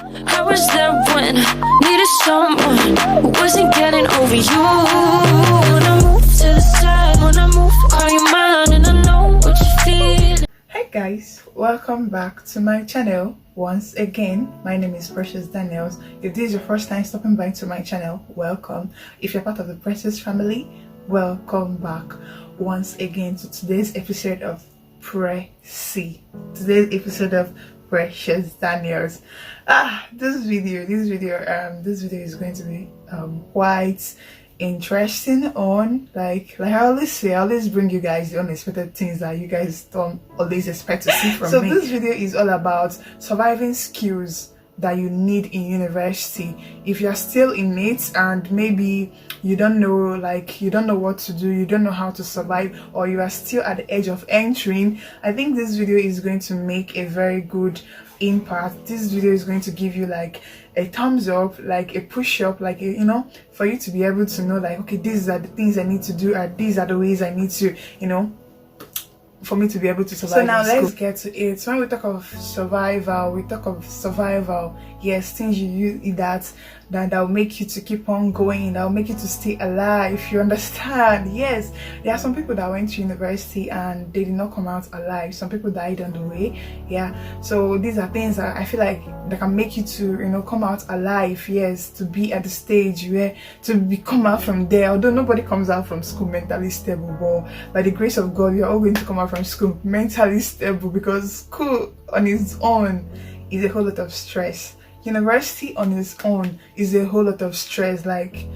I was there when needed someone who wasn't getting over you. When I move to the side, when I move, call you mine, and I know what you feel. Hey guys, welcome back to my channel once again. My name is Precious Daniels. If this is your first time stopping by to my channel, welcome. If you're part of the Precious family, welcome back once again to today's episode of Precious Daniels. This video is going to be quite interesting. On like I always say, I always bring you guys the unexpected things that you guys don't always expect to see from me. So this video is all about surviving skills that you need in university. If you're still in it and maybe you don't know what to do, you don't know how to survive, or you are still at the edge of entering, I think this video is going to make a very good impact. This video is going to give you like a thumbs up, like a push up, like a, for you to be able to know like, okay, these are the things I need to do, and these are the ways I need to, for me to be able to survive. So now let's get to it. When we talk of survival, yes, things you use that will make you to keep on going, that will make you to stay alive, you understand. Yes, there are some people that went to university and they did not come out alive. Some people died on the way. Yeah, so these are things that I feel like that can make you to come out alive. Yes, to be at the stage where come out from there. Although nobody comes out from school mentally stable, but by the grace of God, you're all going to come out from school mentally stable, because school on its own is a whole lot of stress. University on its own is a whole lot of stress. Like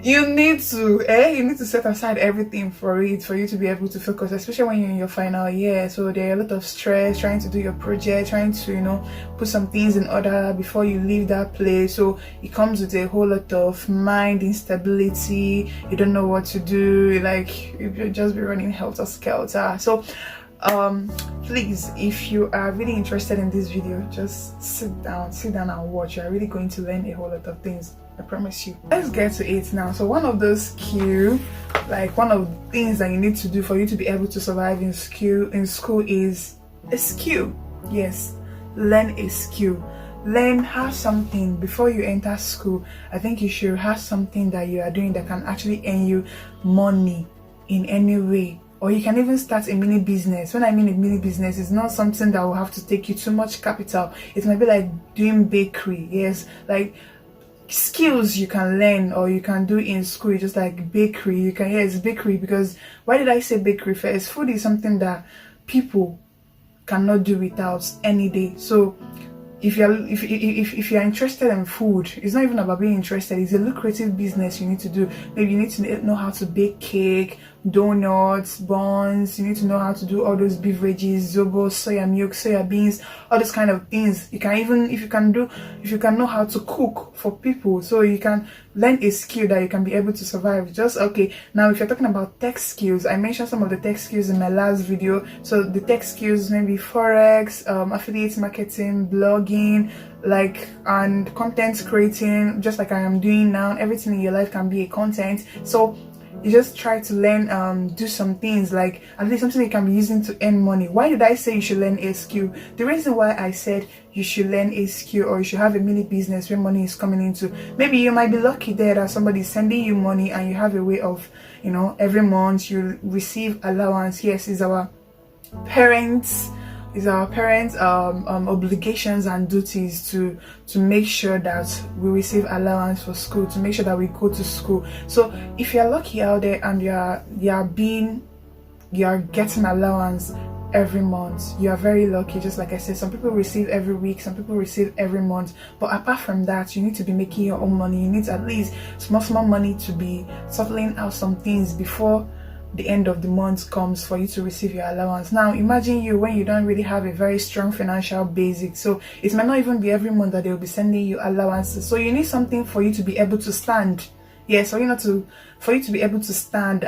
you need to set aside everything for you to be able to focus, especially when you're in your final year. So there are a lot of stress trying to do your project, trying to put some things in order before you leave that place. So it comes with a whole lot of mind instability. You don't know what to do, like you'll just be running helter skelter. So please, if you are really interested in this video, just sit down and watch. You are really going to learn a whole lot of things, I promise you. Let's get to it now. So one of those skills, like one of the things that you need to do for you to be able to survive in school is a skill. Yes, learn a skill. Have something before you enter school. I think you should have something that you are doing that can actually earn you money in any way. Or you can even start a mini business. When I mean a mini business, it's not something that will have to take you too much capital. It might be like doing bakery. Yes, like skills you can learn or you can do in school, just like bakery. It's bakery, because why did I say bakery first? Food is something that people cannot do without any day. So if you're interested in food, it's not even about being interested, it's a lucrative business you need to do. Maybe you need to know how to bake cake, donuts, buns. You need to know how to do all those beverages, zobo, soya milk, soya beans, all those kind of things. You can even, if you can know how to cook for people, so you can learn a skill that you can be able to survive. Just okay. Now if you're talking about tech skills, I mentioned some of the tech skills in my last video. So the tech skills, maybe forex, affiliate marketing, blogging, and content creating, just like I am doing now. Everything in your life can be a content. So you just try to learn, do some things, like at least something you can be using to earn money. Why did I say you should learn a skill? The reason why I said you should learn a skill, or you should have a mini business where money is coming into, maybe you might be lucky there that somebody is sending you money and you have a way of, every month you receive allowance. Yes, it's our parents' obligations and duties to make sure that we receive allowance for school, to make sure that we go to school. So if you're lucky out there and you're getting allowance every month, you are very lucky. Just like I said, some people receive every week, some people receive every month. But apart from that, you need to be making your own money. You need at least small money to be settling out some things before the end of the month comes for you to receive your allowance. Now imagine you when you don't really have a very strong financial basic, so it might not even be every month that they'll be sending you allowances. So you need something for you to be able to stand. Yes, for you to be able to stand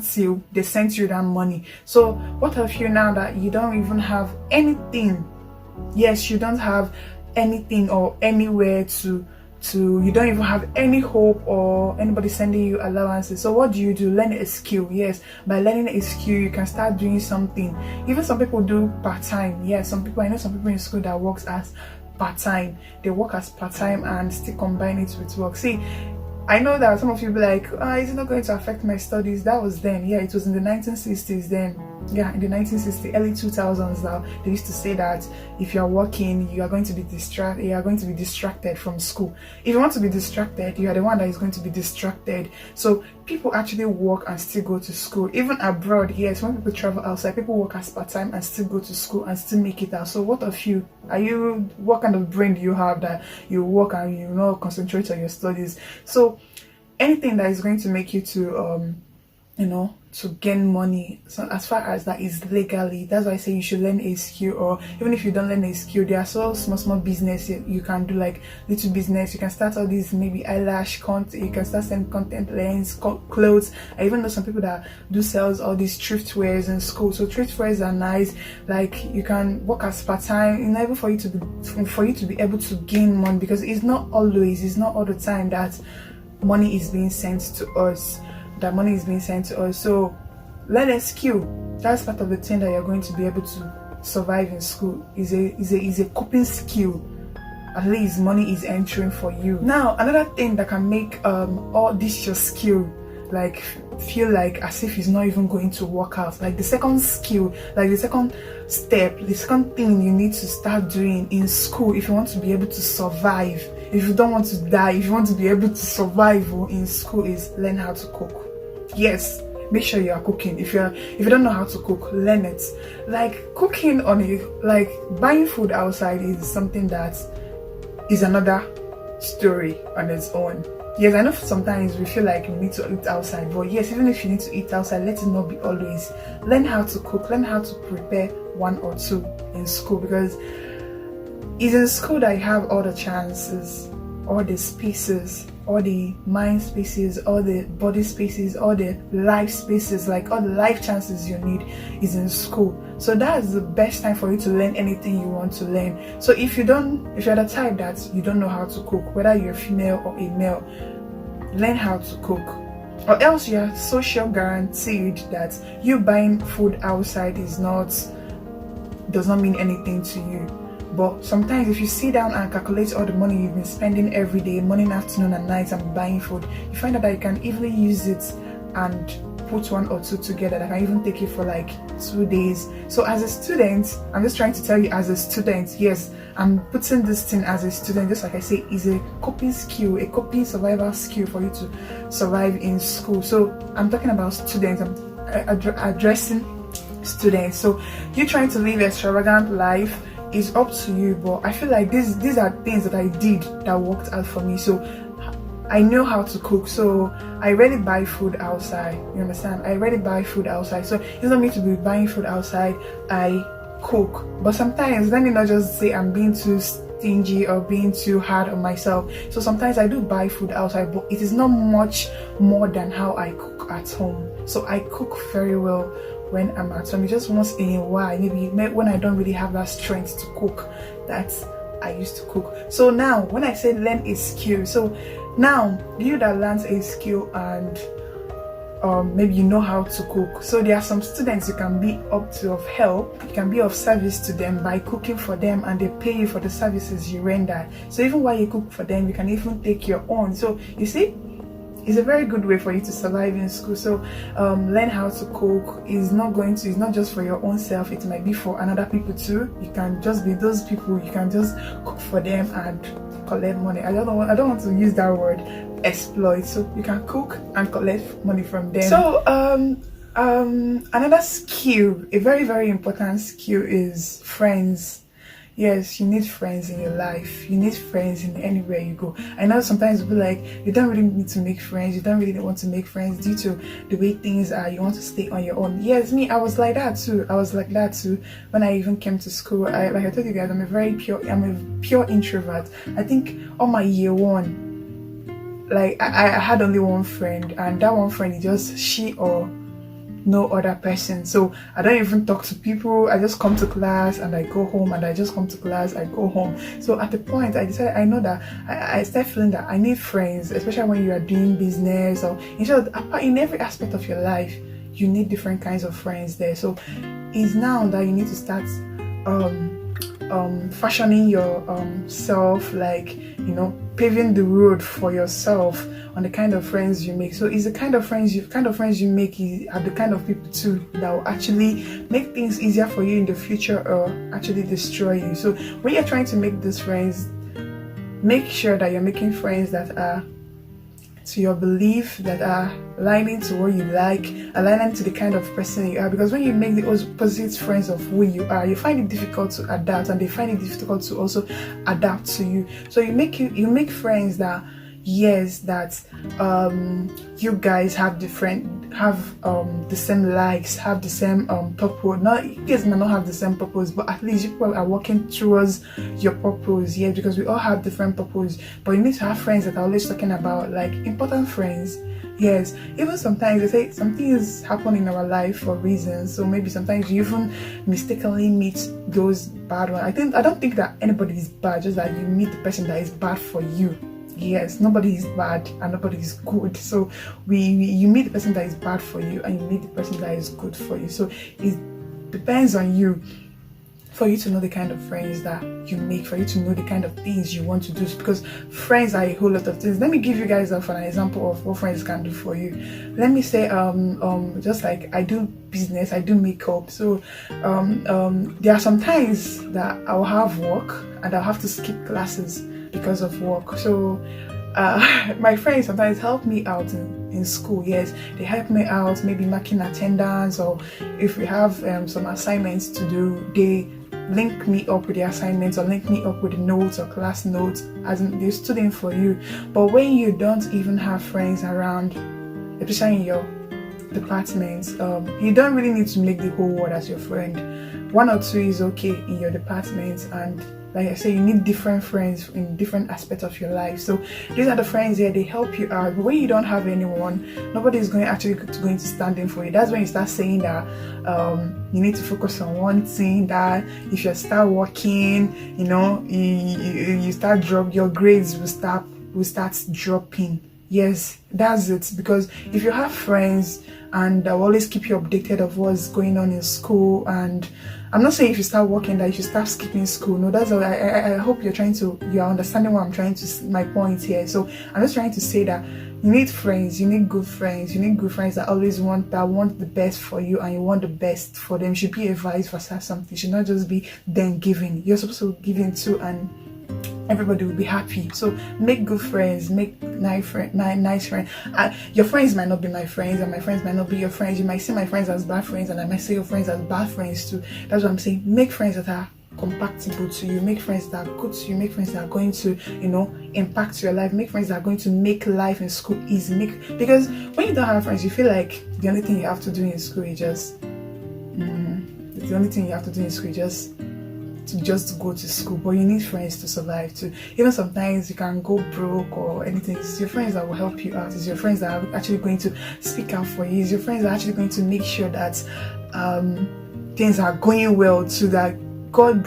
till they send you that money. So what if you now that you don't even have anything? Yes, you don't have anything or anywhere to you don't even have any hope or anybody sending you allowances. So what do? Learn a skill. Yes, by learning a skill you can start doing something. Even some people do part-time. Yes, I know some people in school that works as part-time. They work as part-time and still combine it with work. See, I know that some of you be like, it's not going to affect my studies. That was then. Yeah, it was in the 1960s then. Yeah, in the 1960s, early 2000s now, they used to say that if you're working, you are going to be distracted from school. If you want to be distracted, you are the one that is going to be distracted. So people actually work and still go to school. Even abroad, yes, when people travel outside, people work as part-time and still go to school and still make it out. So what of you? What kind of brain do you have that you work and you not concentrate on your studies? So anything that is going to make you to to gain money, so as far as that is legally, that's why I say you should learn a skill. Or even if you don't learn a skill, there are so small business you can do, like little business. You can start all these, maybe eyelash content, you can start selling content lens, clothes. I even know some people that do sells all these thrift wares in school. So thrift wares are nice. Like you can work as part-time, even for you to be able to gain money, because it's not all the time that money is being sent to us. So learn a skill. That's part of the thing that you're going to be able to survive in school. Is a coping skill. At least money is entering for you. Now another thing that can make all this your skill like feel like as if it's not even going to work out, like the second skill, like the second step, the second thing you need to start doing in school if you want to be able to survive, if you don't want to die, if you want to be able to survive in school, is learn how to cook. Yes, make sure you are cooking. If you don't know how to cook, learn it. Like cooking like buying food outside is something that is another story on its own. Yes, I know sometimes we feel like we need to eat outside, but yes, even if you need to eat outside, let it not be always. Learn how to cook, learn how to prepare one or two in school, because it's in school that you have all the chances, all the spaces, all the mind spaces, all the body spaces, all the life spaces, like all the life chances you need is in school. So that's the best time for you to learn anything you want to learn. So if you're the type that you don't know how to cook, whether you're female or a male, learn how to cook. Or else you're so sure guaranteed that you buying food outside does not mean anything to you. But sometimes if you sit down and calculate all the money you've been spending every day, morning, afternoon and night, and buying food, you find out that you can easily use it and put one or two together that can even take you for like 2 days. So as a student, I'm just trying to tell you, as a student, yes, I'm putting this thing as a student, just like I say, is a coping skill, a coping survival skill for you to survive in school. So I'm talking about students, I'm addressing students. So you trying to live extravagant life is up to you, but I feel like these are things that I did that worked out for me. So I know how to cook, so I rarely buy food outside. You understand? I rarely buy food outside, so it's not me to be buying food outside. I cook, but sometimes let me not just say I'm being too stingy or being too hard on myself. So sometimes I do buy food outside, but it is not much more than how I cook at home. So I cook very well when I'm at home. It's just once in a while, maybe when I don't really have that strength to cook, that I used to cook. So now when I say learn a skill, so now you that learns a skill and maybe you know how to cook, so there are some students you can be up to of help, you can be of service to them by cooking for them, and they pay you for the services you render. So even while you cook for them, you can even take your own. So you see, it's a very good way for you to survive in school. So learn how to cook is it's not just for your own self, it might be for another people too. You can just be those people, you can just cook for them and collect money. I don't want to use that word, exploit. So you can cook and collect money from them. So another skill, a very, very important skill, is friends. Yes, you need friends in your life. You need friends in anywhere you go. I know sometimes people like, you don't really need to make friends. You don't really want to make friends due to the way things are. You want to stay on your own. Yes, me, I was like that too. When I even came to school. Like I told you guys, I'm a pure introvert. I think on my year one, like I had only one friend, and that one friend is just she or no other person. So I don't even talk to people. I just come to class and I go home, and I just come to class, I go home. So at the point I decided, I know that I start feeling that I need friends, especially when you are doing business, or in every aspect of your life you need different kinds of friends there. So it's now that you need to start fashioning your self, like, you know, paving the road for yourself on the kind of friends you make. So it's the kind of friends you make are the kind of people too that will actually make things easier for you in the future or actually destroy you. So when you're trying to make these friends, make sure that you're making friends that are to your belief, that are aligning to what you like, aligning to the kind of person you are. Because when you make the opposite friends of who you are, you find it difficult to adapt, and they find it difficult to also adapt to you. So you make friends that, yes, that you guys have the same likes, have the same purpose. Not, you guys might not have the same purpose, but at least you people are working towards your purpose. Yeah, because we all have different purpose, but you need to have friends that are always talking about, like, important friends. Yes, even sometimes they say something is happening in our life for reasons, so maybe sometimes you even mistakenly meet those bad ones. I don't think that anybody is bad, just that you meet the person that is bad for you. Yes, nobody is bad and nobody is good. So you meet the person that is bad for you, and you meet the person that is good for you. So it depends on you, for you to know the kind of friends that you make, for you to know the kind of things you want to do, because friends are a whole lot of things. Let me give you guys an example of what friends can do for you. Let me say just like I do business, I do makeup. So there are some times that I'll have work and I'll have to skip classes because of work. So my friends sometimes help me out in school. Yes, they help me out, maybe marking attendance, or if we have some assignments to do, they link me up with the assignments or link me up with the notes or class notes, as in they're studying for you. But when you don't even have friends around, especially in your department, you don't really need to make the whole world as your friend. 1 or 2 is okay in your department, and like I say, you need different friends in different aspects of your life. So these are the friends here, they help you out. But when you don't have anyone, nobody is going to stand in for you. That's when you start saying that you need to focus on one thing, that if you start working, you know, you start drop, your grades will start dropping. Yes, that's it. Because if you have friends and they'll always keep you updated of what's going on in school, and I'm not saying if you start working that you should start skipping school. No, that's all. I hope you're understanding what I'm trying to, my point here. So I'm just trying to say that you need friends, you need good friends, that always want the best for you, and you want the best for them. It should be a vice versa something. It should not just be them giving. You're supposed to give in too, and everybody will be happy. So make good friends, make nice friends. Your friends might not be my friends, and my friends might not be your friends. You might see my friends as bad friends, and I might see your friends as bad friends too. That's what I'm saying. Make friends that are compatible to you, make friends that are good to you, make friends that are going to, you know, impact your life, make friends that are going to make life in school easy. Because when you don't have friends, you feel like the only thing you have to do in school is just go to school. But you need friends to survive too. Even sometimes you can go broke or anything. It's your friends that will help you out. It's your friends that are actually going to speak out for you. It's your friends that are actually going to make sure that things are going well too, that God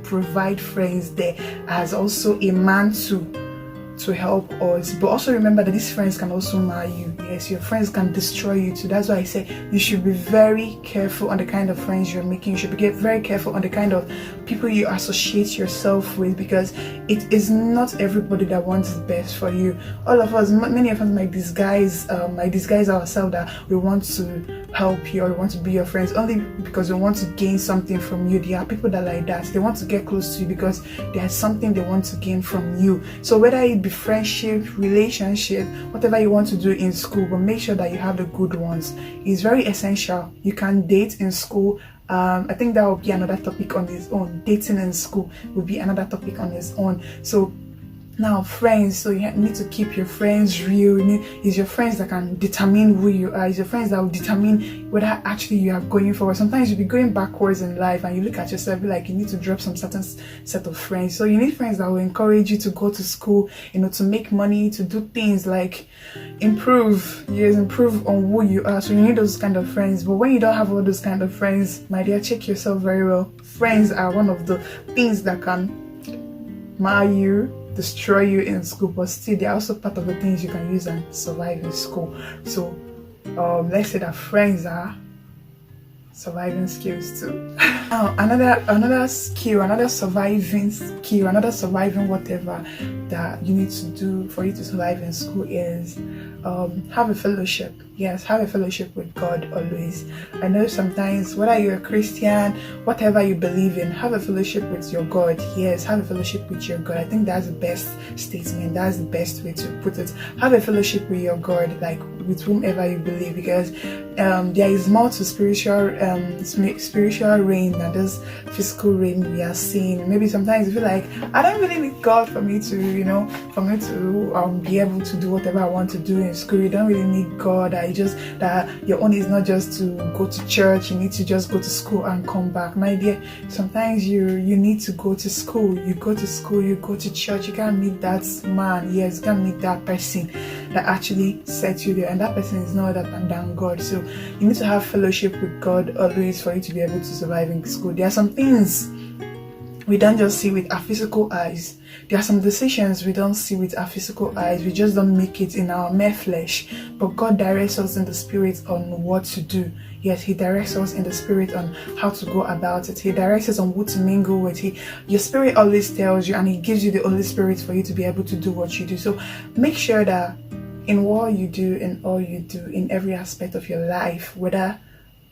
provide friends there as also a man to help us. But also remember that these friends can also mar you. Yes, your friends can destroy you too. That's why I say you should be very careful on the kind of friends you're making. You should be very careful on the kind of people you associate yourself with, because it is not everybody that wants the best for you. All of us, many of us might disguise ourselves that we want to help you or we want to be your friends only because we want to gain something from you. There are people that are like that. They want to get close to you because there's something they want to gain from you. So whether it be friendship, relationship, whatever you want to do in school, but make sure that you have the good ones. It's very essential. You can date in school. I think that will be another topic on its own. Dating in school will be another topic on its own. So now friends, so you need to keep your friends real. It's your friends that can determine who you are. It's your friends that will determine whether actually you are going forward. Sometimes you'll be going backwards in life and you look at yourself like you need to drop some certain set of friends. So you need friends that will encourage you to go to school, to make money, to do things like improve on who you are. So you need those kind of friends. But when you don't have all those kind of friends, my dear, check yourself very well. Friends are one of the things that can mar you, destroy you in school, but still they're also part of the things you can use and survive in school. So let's say that friends are surviving skills too. Another skill, another surviving whatever that you need to do for you to survive in school is have a fellowship. Yes, have a fellowship with God always. I know sometimes, whether you're a Christian, whatever you believe in, have a fellowship with your God. Yes, have a fellowship with your God. I think that's the best statement. That's the best way to put it. Have a fellowship with your God, like with whomever you believe, because there is more to spiritual rain than this physical rain we are seeing. Maybe sometimes you feel like, I don't really need God for me to be able to do whatever I want to do in school. You don't really need God. That your own is not just to go to church. You need to just go to school and come back. My dear, sometimes you need to go to school. You go to school, you go to church. You can't meet that man. Yes, you can't meet that person that actually set you there, and that person is no other than God. So you need to have fellowship with God always for you to be able to survive in school. There are some things we don't just see with our physical eyes. There are some decisions we don't see with our physical eyes. We just don't make it in our mere flesh. But God directs us in the spirit on what to do. Yes, He directs us in the spirit on how to go about it. He directs us on who to mingle with. Your spirit always tells you, and He gives you the Holy Spirit for you to be able to do what you do. So make sure that in what you do, in all you do, in every aspect of your life, whether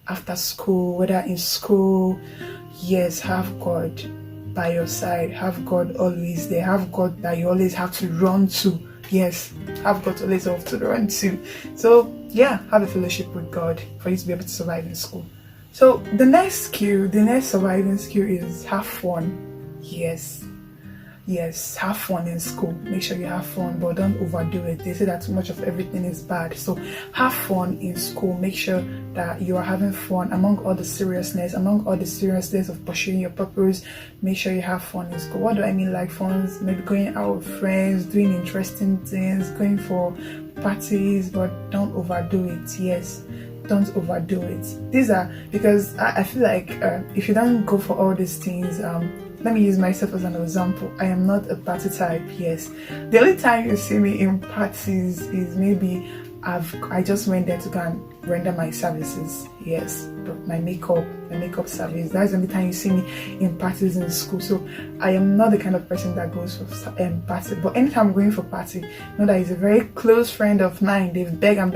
after school, whether in school, yes, have God by your side. Have God always there. Have God that you always have to run to. Yes, have God always have to run to. So yeah, have a fellowship with God for you to be able to survive in school. So the next surviving skill is have fun. Yes, have fun in school. Make sure you have fun, but don't overdo it. They say that too much of everything is bad. So have fun in school. Make sure that you are having fun among all the seriousness of pursuing your purpose. Make sure you have fun in school. What do I mean like fun? Maybe going out with friends, doing interesting things, going for parties, but don't overdo it. Yes, don't overdo it. These are, because I feel like if you don't go for all these things, let me use myself as an example. I am not a party type. Yes, the only time you see me in parties is maybe I just went there to go and render my services. Yes, my makeup service. That's the only time you see me in parties in school. So I am not the kind of person that goes for party. But anytime I'm going for party, know that he's a very close friend of mine. They've begged and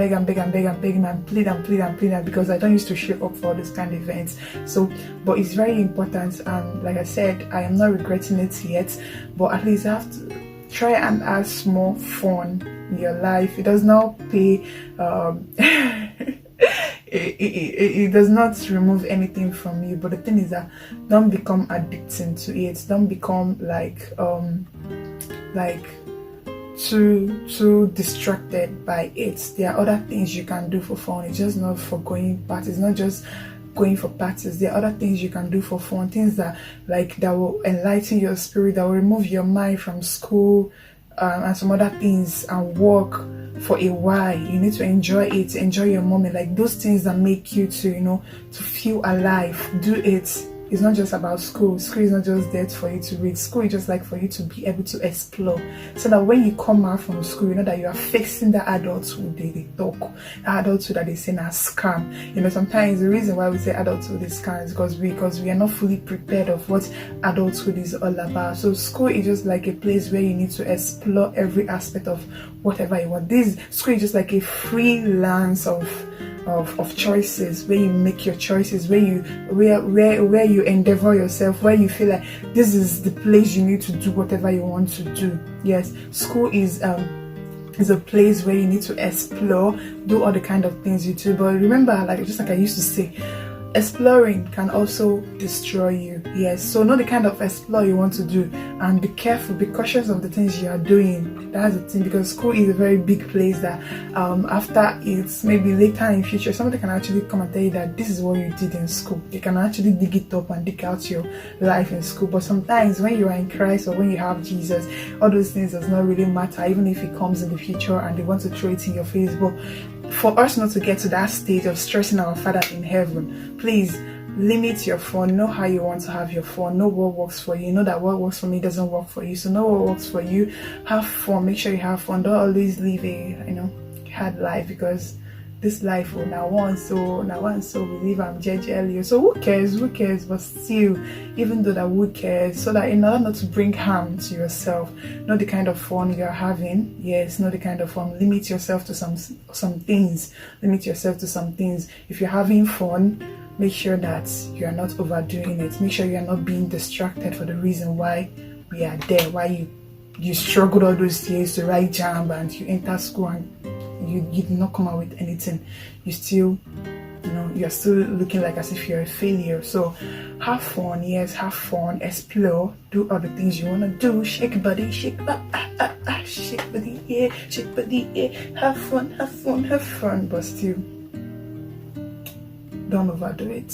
plead because I don't used to show up for all these kind of events. So, but it's very important, and like I said, I am not regretting it yet. But at least I have to try and have more fun in your life. It does not pay. It does not remove anything from you, but the thing is that don't become addicted to it. Don't become too distracted by it. There are other things you can do for fun. It's just not for going parties. Not just going for parties. There are other things you can do for fun. Things that will enlighten your spirit, that will remove your mind from school and some other things, and work for a while. You need to enjoy it, enjoy your moment, like those things that make you to feel alive. Do it. It's not just about school. School is not just there for you to read. School is just like for you to be able to explore, so that when you come out from school, you know that you are facing the adulthood they talk, the adulthood that they say na scam. Sometimes the reason why we say adulthood is scam is because we are not fully prepared of what adulthood is all about. So school is just like a place where you need to explore every aspect of whatever you want. This school is just like a freelance of choices, where you make your choices, where you endeavor yourself, where you feel like this is the place you need to do whatever you want to do. Yes, school is a place where you need to explore, do all the kind of things you do. But remember, just like I used to say, exploring can also destroy you. Yes, so know the kind of explore you want to do, and be careful, be cautious of the things you are doing. That's the thing, because school is a very big place that after it's maybe later in future, somebody can actually come and tell you that this is what you did in school. You can actually dig it up and dig out your life in school. But sometimes when you are in Christ, or when you have Jesus, all those things does not really matter, even if it comes in the future and they want to throw it in your face. But for us not to get to that stage of stressing our Father in heaven, please limit your fun. Know how you want to have your fun. Know what works for you. Know that what works for me doesn't work for you. So know what works for you. Have fun. Make sure you have fun. Don't always live a hard life, because this life, oh, now one, so we live, I'm judge. So who cares, but still, even though that who cares, so that in order not to bring harm to yourself, know the kind of fun you're having. Yes, know the kind of fun. Limit yourself to some things. If you're having fun, make sure that you are not overdoing it. Make sure you are not being distracted for the reason why we are there, why you struggled all those years to write JAMB and you enter school and you did not come out with anything. You still, you're still looking like as if you're a failure. So have fun, yes, have fun, explore, do all the things you want to do. Shake body, shake body, shake body, yeah, shake body, yeah. Have fun, but still don't overdo it.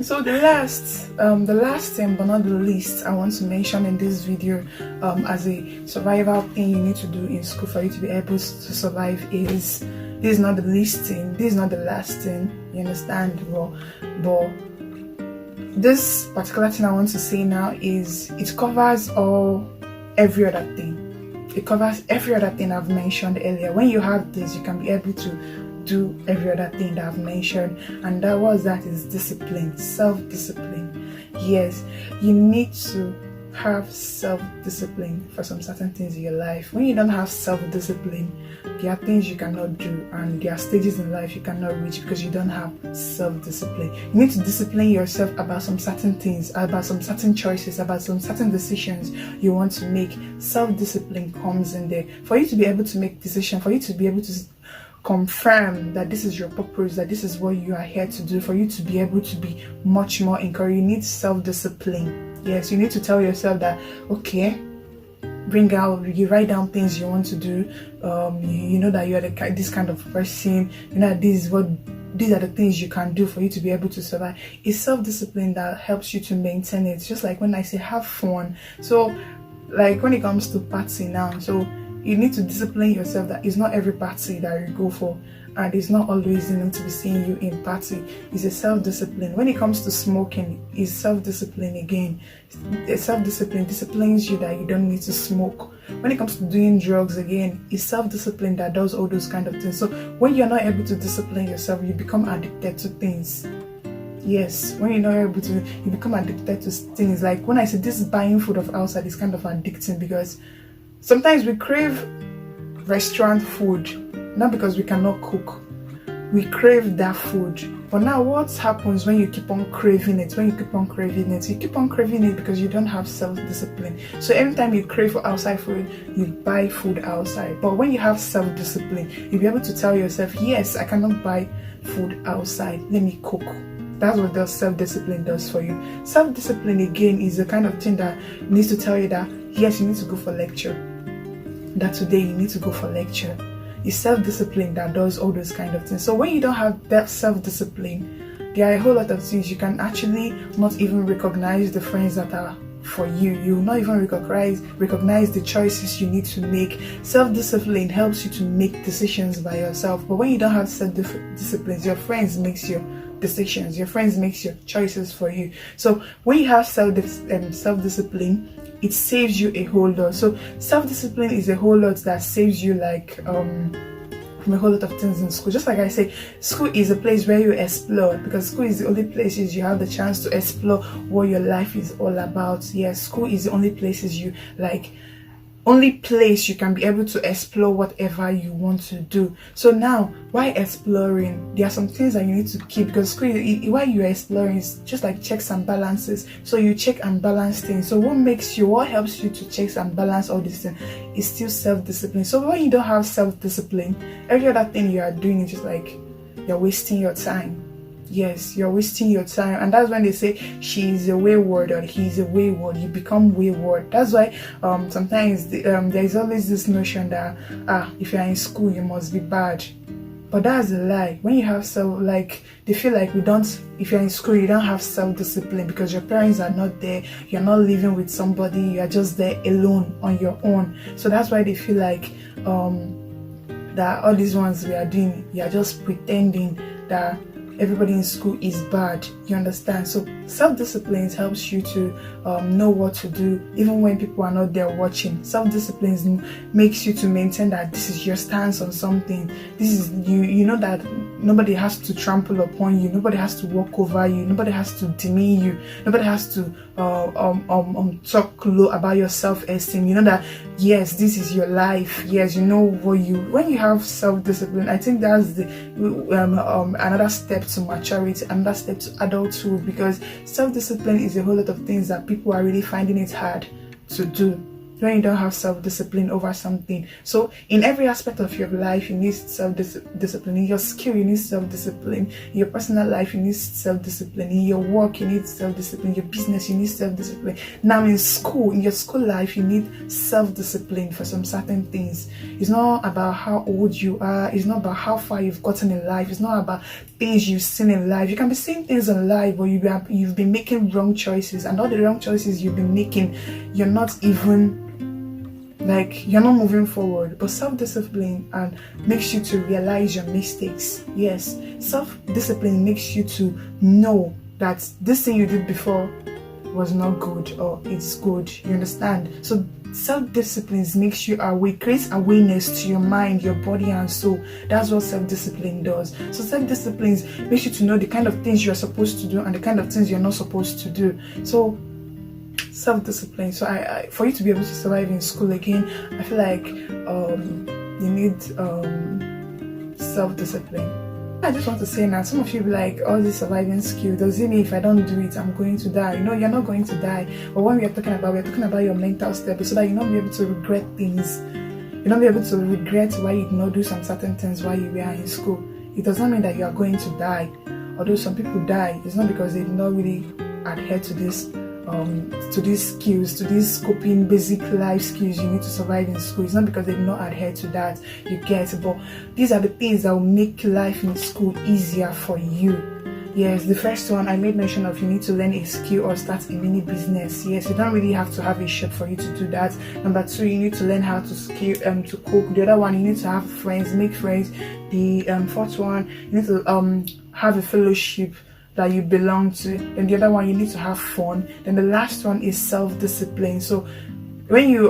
So the last thing but not the least I want to mention in this video, as a survival thing you need to do in school for you to be able to survive, is this is not the least thing, this is not the last thing, you understand? But this particular thing I want to say now is it covers every other thing. It covers every other thing I've mentioned earlier. When you have this, you can be able to do every other thing that I've mentioned, and that is discipline, self-discipline. Yes, you need to have self-discipline for some certain things in your life. When you don't have self-discipline, there are things you cannot do, and there are stages in life you cannot reach because you don't have self-discipline. You need to discipline yourself about some certain things, about some certain choices, about some certain decisions you want to make. Self-discipline comes in there for you to be able to make decisions, for you to be able to confirm that this is your purpose, that this is what you are here to do, for you to be able to be much more encouraged. You need self-discipline. Yes, you need to tell yourself that, okay, you write down things you want to do. You know that you are this kind of person. You know that these are the things you can do for you to be able to survive. It's self-discipline that helps you to maintain it. Just like when I say have fun. So like when it comes to party now, so you need to discipline yourself that it's not every party that you go for, and it's not always to be seeing you in party. It's a self-discipline. When it comes to smoking, it's self-discipline again. Self-discipline disciplines you that you don't need to smoke. When it comes to doing drugs, again, it's self-discipline that does all those kind of things. So when you're not able to discipline yourself, you become addicted to things. Yes, when you're not able to, you become addicted to things. Like when I say this buying food of outside is kind of addicting, because sometimes we crave restaurant food, not because we cannot cook. We crave that food. But now what happens when you keep on craving it? You keep on craving it because you don't have self-discipline. So every time you crave for outside food, you buy food outside. But when you have self-discipline, you'll be able to tell yourself, yes, I cannot buy food outside. Let me cook. That's what self-discipline does for you. Self-discipline, again, is the kind of thing that needs to tell you that, yes, you need to go for lecture. That today you need to go for lecture. It's self-discipline that does all those kind of things. So when you don't have that self-discipline, there are a whole lot of things you can actually not even recognize the friends that are for you. You will not even recognize the choices you need to make. Self-discipline helps you to make decisions by yourself. But when you don't have self-discipline, your friends makes your decisions. Your friends makes your choices for you. So when you have self-discipline, it saves you a whole lot. So self-discipline is a whole lot that saves you from a whole lot of things in school. Just like I say, school is a place where you explore, because school is the only places you have the chance to explore what your life is all about. Yes, school is the only places only place you can be able to explore whatever you want to do. So now, while exploring, there are some things that you need to keep, because school, while you're exploring, it's just like checks and balances. So you check and balance things. So what helps you to check and balance all these things is still self-discipline. So when you don't have self-discipline, every other thing you are doing is just like you're wasting your time. Yes, you're wasting your time. And that's when they say she's a wayward or he's a wayward, you become wayward. That's why sometimes there's always this notion that if you're in school you must be bad. But that's a lie. When you have they feel like if you're in school you don't have self-discipline because your parents are not there, you're not living with somebody, you're just there alone on your own. So that's why they feel like that all these ones we are doing, you're just pretending that everybody in school is bad. You understand? So self-discipline helps you to know what to do even when people are not there watching. Self-discipline makes you to maintain that this is your stance on something. This is you know that nobody has to trample upon you, nobody has to walk over you, nobody has to demean you, nobody has to talk low about your self-esteem. You know that yes, this is your life. Yes, you know what when you have self-discipline, I think that's the another step to maturity, another step to adulthood, because self-discipline is a whole lot of things that people are really finding it hard to do when you don't have self-discipline over something. So in every aspect of your life, you need self-discipline. In your skill, you need self-discipline. In your personal life, you need self-discipline. In your work, you need self-discipline. In your business, you need self-discipline. Now in school, in your school life, you need self-discipline for some certain things. It's not about how old you are. It's not about how far you've gotten in life. It's not about things you've seen in life. You can be seeing things in life, but you've been making wrong choices, and all the wrong choices you've been making, you're not even you're not moving forward. But self-discipline and makes you to realize your mistakes. Yes, self-discipline makes you to know that this thing you did before was not good or it's good. You understand? So self-discipline makes you aware, creates awareness to your mind, your body and soul. That's what self-discipline does. So self-discipline makes you to know the kind of things you're supposed to do and the kind of things you're not supposed to do. So self-discipline. So I for you to be able to survive in school again, I feel like you need self-discipline. I just want to say now, some of you be like, all this surviving skill, does it mean if I don't do it, I'm going to die? No, you're not going to die. But when we're talking about your mental step, so that you'll not be able to regret things. You'll not be able to regret why you did not do some certain things while you were in school. It does not mean that you are going to die. Although some people die, it's not because they did not really adhere to this to these skills, to these coping basic life skills you need to survive in school. It's not because they did not adhere to that, you get. But these are the things that will make life in school easier for you. Yes, the first one I made mention of, you need to learn a skill or start a mini business. Yes, you don't really have to have a shop for you to do that. Number two, you need to learn how to cook. The other one, you need to have friends, make friends. The fourth one, you need to have a fellowship that you belong to. And the other one, you need to have fun. Then the last one is self-discipline. So when you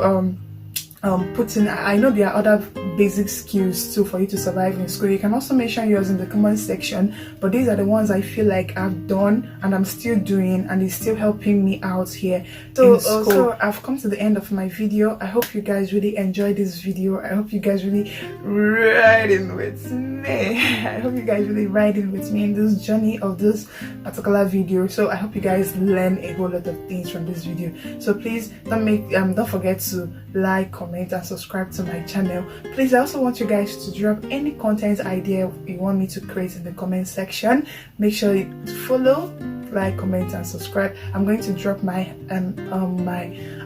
put in, I know there are other basic skills too for you to survive in school. You can also mention yours in the comment section, but these are the ones I feel like I've done and I'm still doing, and it's still helping me out here in school. So I've come to the end of my video. I hope you guys really enjoyed this video. I hope you guys really riding with me. I hope you guys really riding with me in this journey of this particular video. So I hope you guys learn a whole lot of things from this video. So please don't forget to like, comment and subscribe to my channel. Please, I also want you guys to drop any content idea you want me to create in the comment section. Make sure you follow, like, comment and subscribe. I'm going to drop my my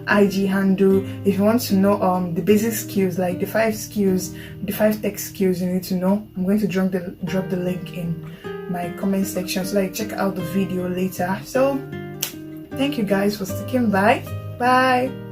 IG handle if you want to know the basic skills, like the 5 tech skills you need to know. I'm going to drop the link in my comment section so that you check out the video later. So thank you guys for sticking by. Bye.